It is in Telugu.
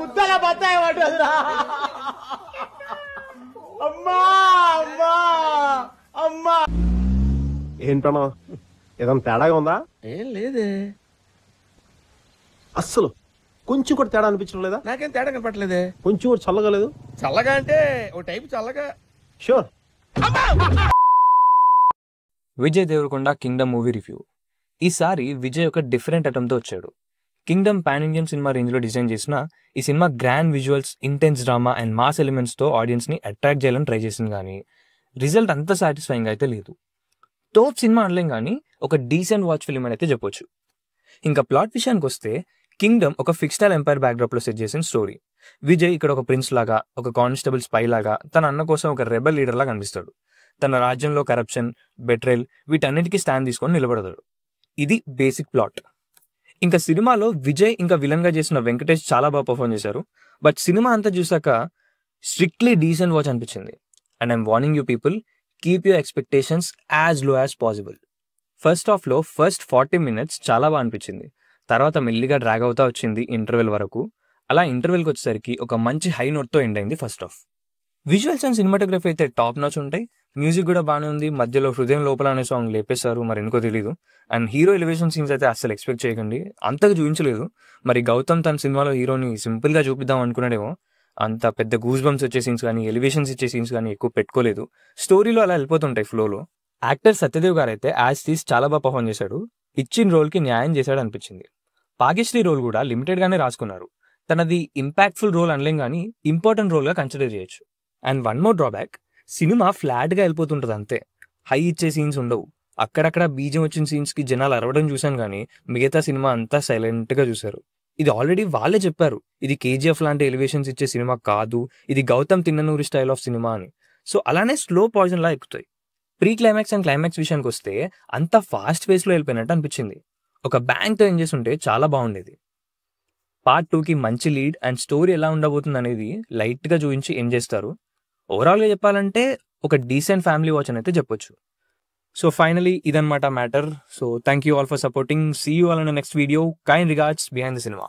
గుద్దల బత్తాయి పట్టదురా. అమ్మా అమ్మా అమ్మా. ఏంటన్నా ఏదన్నా తేడాగా ఉందా? ఏం లేదే, అస్సలు కొంచెం కూడా తేడా అనిపించడం లేదా? నాకేం తేడా కనపట్లేదే. కొంచెం కూడా చల్లగా లేదు? చల్లగా అంటే ఓ టైపు చల్లగా. Sure. Vijay Devarakonda Kingdom movie review. ఈసారి విజయ్ ఒక డిఫరెంట్ అటెంప్ట్తో వచ్చాడు. కింగ్డమ్ పాన్ ఇండియన్ సినిమా రేంజ్లో డిజైన్ చేసిన ఈ cinema grand visuals, intense drama and mass ఎలిమెంట్స్తో ఆడియన్స్ని అట్రాక్ట్ చేయాలని ట్రై చేసింది, కానీ రిజల్ట్ అంత సాటిస్ఫైయింగ్ అయితే లేదు. టోప్ సినిమా అనలేం కానీ ఒక డీసెంట్ వాచ్ ఫిల్మ్ అని అయితే చెప్పొచ్చు. ఇంకా ప్లాట్ విషయానికి వస్తే కింగ్డమ్ ఒక ఫిక్షనల్ ఎంపైర్ బ్యాక్డ్రాప్లో సెట్ చేసిన స్టోరీ. విజయ్ ఇక్కడ ఒక ప్రిన్స్ లాగా, ఒక కానిస్టేబుల్ స్పై లాగా, తన అన్న కోసం ఒక రెబల్ లీడర్ లాగా కనిపిస్తాడు. తన రాజ్యంలో కరప్షన్, బెట్రేల్ వీటన్నిటికీ స్టాండ్ తీసుకొని నిలబడతాడు. ఇది బేసిక్ ప్లాట్. ఇంకా సినిమాలో విజయ్ ఇంకా విలన్గా చేసిన వెంకటేష్ చాలా బాగా పర్ఫార్మ్ చేశారు. బట్ సినిమా అంతా చూసాక స్ట్రిక్ట్లీ డీసెంట్ వాచ్ అనిపించింది. And I'm warning you people, keep your expectations as low as possible. First హాఫ్లో ఫస్ట్ 40 minutes చాలా బాగా అనిపించింది. తర్వాత మెల్లిగా డ్రాగ్ అవుతా వచ్చింది ఇంటర్వెల్ వరకు. అలా ఇంటర్వెల్కి వచ్చేసరికి ఒక మంచి హై నోట్తో ఎండ్ అయింది first half. Visuals and cinematography అయితే టాప్ నాచ్ ఉంటాయి. మ్యూజిక్ కూడా బాగానే ఉంది. మధ్యలో హృదయం లోపల అనే సాంగ్ లేపేశారు, మరి ఎందుకో తెలీదు. అండ్ హీరో ఎలివేషన్ సీన్స్ అయితే అస్సలు ఎక్స్పెక్ట్ చేయకండి, అంతగా చూపించలేదు. మరి గౌతమ్ తన సినిమాలో హీరోని సింపుల్గా చూపిద్దాం అనుకున్నాడేమో, అంత పెద్ద గూస్ బంప్స్ వచ్చే సీన్స్ కానీ ఎలివేషన్స్ ఇచ్చే సీన్స్ కానీ ఎక్కువ పెట్టుకోలేదు. స్టోరీలో అలా వెళ్ళిపోతుంటాయి ఫ్లోలో. యాక్టర్ సత్యదేవ్ గారు అయితే యాజ్ తీస్ చాలా బాగా పర్ఫార్మ్ చేశాడు. ఇచ్చిన రోల్కి న్యాయం చేశాడు అనిపించింది. భాగ్యశ్రీ రోల్ కూడా లిమిటెడ్గానే రాసుకున్నారు. తనది ఇంపాక్ట్ఫుల్ రోల్ అనలేం కానీ ఇంపార్టెంట్ రోల్గా కన్సిడర్ చేయొచ్చు. And one more drawback, cinema ఫ్లాట్గా వెళ్ళిపోతుంటుంది అంతే. హై ఇచ్చే సీన్స్ ఉండవు. అక్కడక్కడ బీజం వచ్చిన సీన్స్కి జనాలు అరవడం చూశాను, కానీ మిగతా సినిమా అంతా సైలెంట్గా చూశారు. ఇది ఆల్రెడీ వాళ్ళే చెప్పారు, ఇది కేజీఎఫ్ లాంటి ఎలివేషన్స్ ఇచ్చే సినిమా కాదు, ఇది Gautam Tinnanuri style of cinema అని. సో అలానే స్లో పాయిజన్లా ఎక్కుతాయి. ప్రీ క్లైమాక్స్ అండ్ క్లైమాక్స్ విషయానికి వస్తే అంత ఫాస్ట్ పేస్లో వెళ్ళిపోయినట్టు అనిపించింది. ఒక బ్యాంక్తో ఎంజాయ్ చేస్తుంటే చాలా బాగుండేది. పార్ట్ 2కి మంచి లీడ్ అండ్ స్టోరీ ఎలా ఉండబోతుంది అనేది లైట్గా చూపించి ఎండ్ చేస్తారు. ఓవరాల్గా చెప్పాలంటే ఒక డీసెంట్ ఫ్యామిలీ వాచ్ అని అయితే చెప్పొచ్చు. సో ఫైనలీ ఇదన్నమాట matter. So thank you all for supporting. See you all in the next video. Kind regards, behind the cinema.